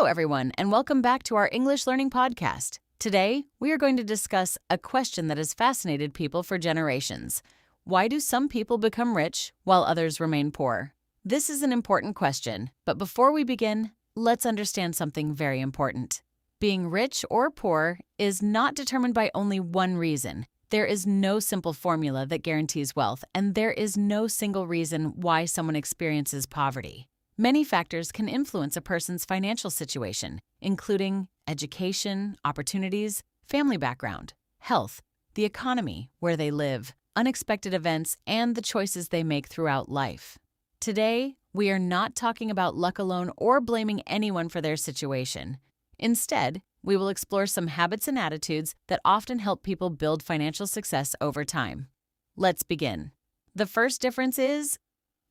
everyone, and welcome back to our English learning podcast. Today, we are going to discuss a question that has fascinated people for generations. Why do some people become rich while others remain poor? This is an important question, but before we begin, let's understand something very important. Being rich or poor is not determined by only one reason. There is no simple formula that guarantees wealth, and there is no single reason why someone experiences poverty. Many factors can influence a person's financial situation, including education, opportunities, family background, health, the economy, where they live, unexpected events, and the choices they make throughout life. Today, we are not talking about luck alone or blaming anyone for their situation. Instead, we will explore some habits and attitudes that often help people build financial success over time. Let's begin. The first difference is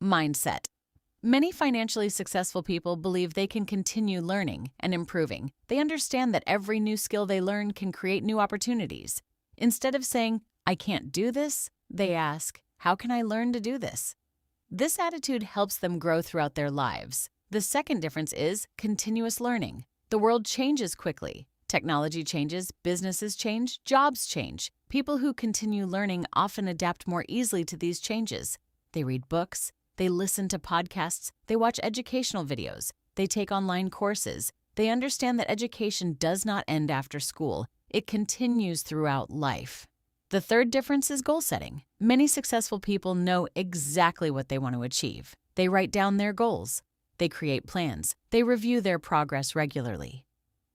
mindset. Many financially successful people believe they can continue learning and improving. They understand that every new skill they learn can create new opportunities. Instead of saying, "I can't do this," they ask, "How can I learn to do this?" This attitude helps them grow throughout their lives. The second difference is continuous learning. The world changes quickly. Technology changes, businesses change, jobs change. People who continue learning often adapt more easily to these changes. They read books, they listen to podcasts, they watch educational videos, they take online courses. They understand that education does not end after school. It continues throughout life. The third difference is goal setting. Many successful people know exactly what they want to achieve. They write down their goals. They create plans. They review their progress regularly.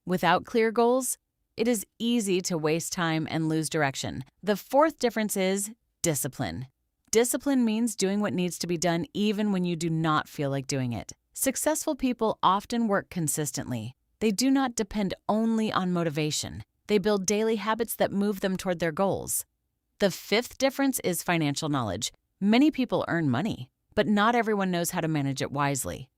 Without clear goals, it is easy to waste time and lose direction. The fourth difference is discipline. Discipline means doing what needs to be done even when you do not feel like doing it. Successful people often work consistently. They do not depend only on motivation. They build daily habits that move them toward their goals. The fifth difference is financial knowledge. Many people earn money, but not everyone knows how to manage it wisely.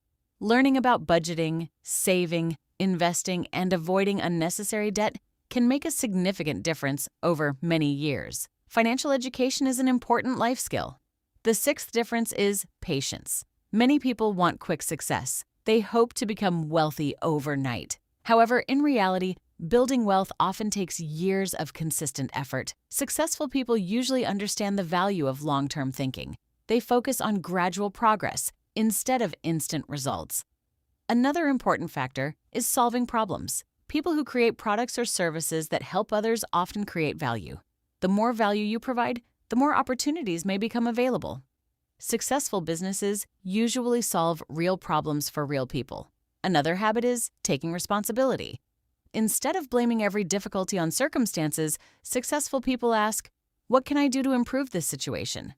Learning about budgeting, saving, investing, and avoiding unnecessary debt can make a significant difference over many years. Financial education is an important life skill. The sixth difference is patience. Many people want quick success. They hope to become wealthy overnight. However, in reality, building wealth often takes years of consistent effort. Successful people usually understand the value of long-term thinking. They focus on gradual progress instead of instant results. Another important factor is solving problems. People who create products or services that help others often create value. The more value you provide, the more opportunities may become available. Successful businesses usually solve real problems for real people. Another habit is taking responsibility. Instead of blaming every difficulty on circumstances, successful people ask, "What can I do to improve this situation?"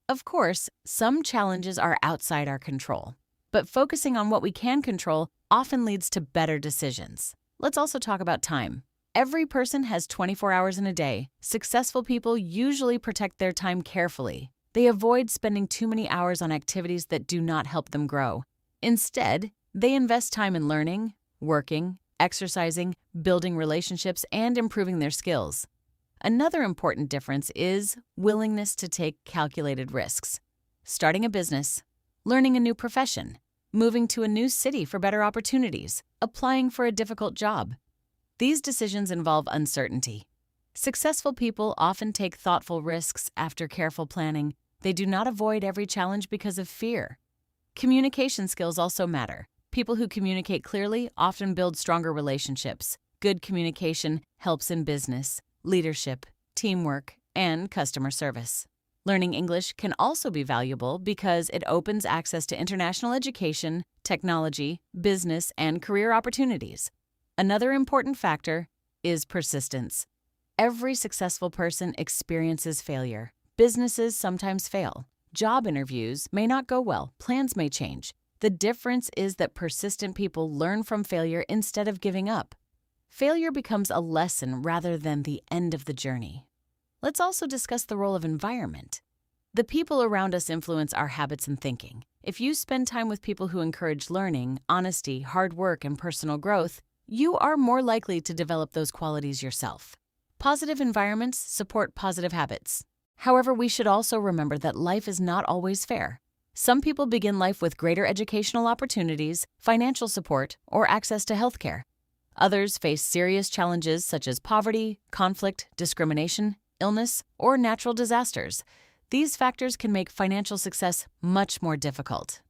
Of course, some challenges are outside our control, but focusing on what we can control often leads to better decisions. Let's also talk about time. Every person has 24 hours in a day. Successful people usually protect their time carefully. They avoid spending too many hours on activities that do not help them grow. Instead, they invest time in learning, working, exercising, building relationships, and improving their skills. Another important difference is willingness to take calculated risks. Starting a business, learning a new profession, moving to a new city for better opportunities, applying for a difficult job. These decisions involve uncertainty. Successful people often take thoughtful risks after careful planning. They do not avoid every challenge because of fear. Communication skills also matter. People who communicate clearly often build stronger relationships. Good communication helps in business, leadership, teamwork, and customer service. Learning English can also be valuable because it opens access to international education, technology, business, and career opportunities. Another important factor is persistence. Every successful person experiences failure. Businesses sometimes fail. Job interviews may not go well. Plans may change. The difference is that persistent people learn from failure instead of giving up. Failure becomes a lesson rather than the end of the journey. Let's also discuss the role of environment. The people around us influence our habits and thinking. If you spend time with people who encourage learning, honesty, hard work, and personal growth, you are more likely to develop those qualities yourself. Positive environments support positive habits. However, we should also remember that life is not always fair. Some people begin life with greater educational opportunities, financial support, or access to healthcare. Others face serious challenges such as poverty, conflict, discrimination, illness, or natural disasters. These factors can make financial success much more difficult.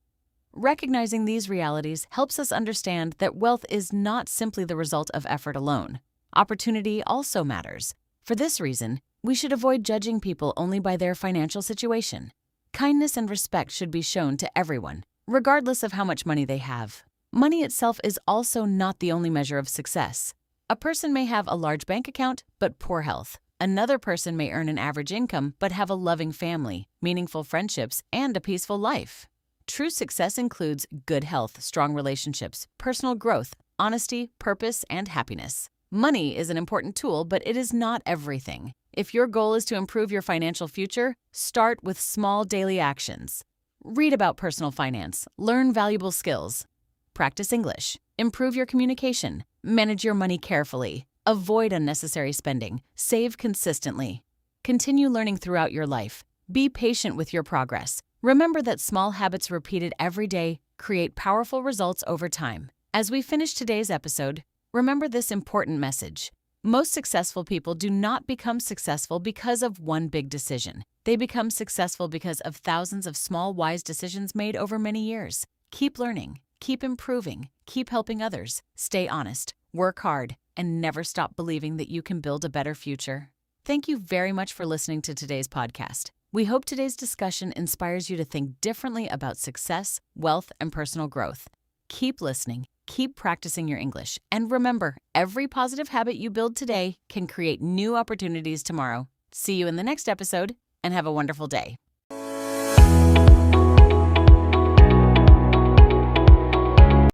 Recognizing these realities helps us understand that wealth is not simply the result of effort alone. Opportunity also matters. For this reason, we should avoid judging people only by their financial situation. Kindness and respect should be shown to everyone, regardless of how much money they have. Money itself is also not the only measure of success. A person may have a large bank account but poor health. Another person may earn an average income but have a loving family, meaningful friendships, and a peaceful life. True success includes good health, strong relationships, personal growth, honesty, purpose, and happiness. Money is an important tool, but it is not everything. If your goal is to improve your financial future, start with small daily actions. Read about personal finance, learn valuable skills, practice English, improve your communication, manage your money carefully, avoid unnecessary spending, save consistently. Continue learning throughout your life. Be patient with your progress. Remember that small habits repeated every day create powerful results over time. As we finish today's episode, remember this important message. Most successful people do not become successful because of one big decision. They become successful because of thousands of small, wise decisions made over many years. Keep learning. Keep improving, keep helping others, stay honest, work hard, and never stop believing that you can build a better future. Thank you very much for listening to today's podcast. We hope today's discussion inspires you to think differently about success, wealth, and personal growth. Keep listening, keep practicing your English, and remember, every positive habit you build today can create new opportunities tomorrow. See you in the next episode, and have a wonderful day.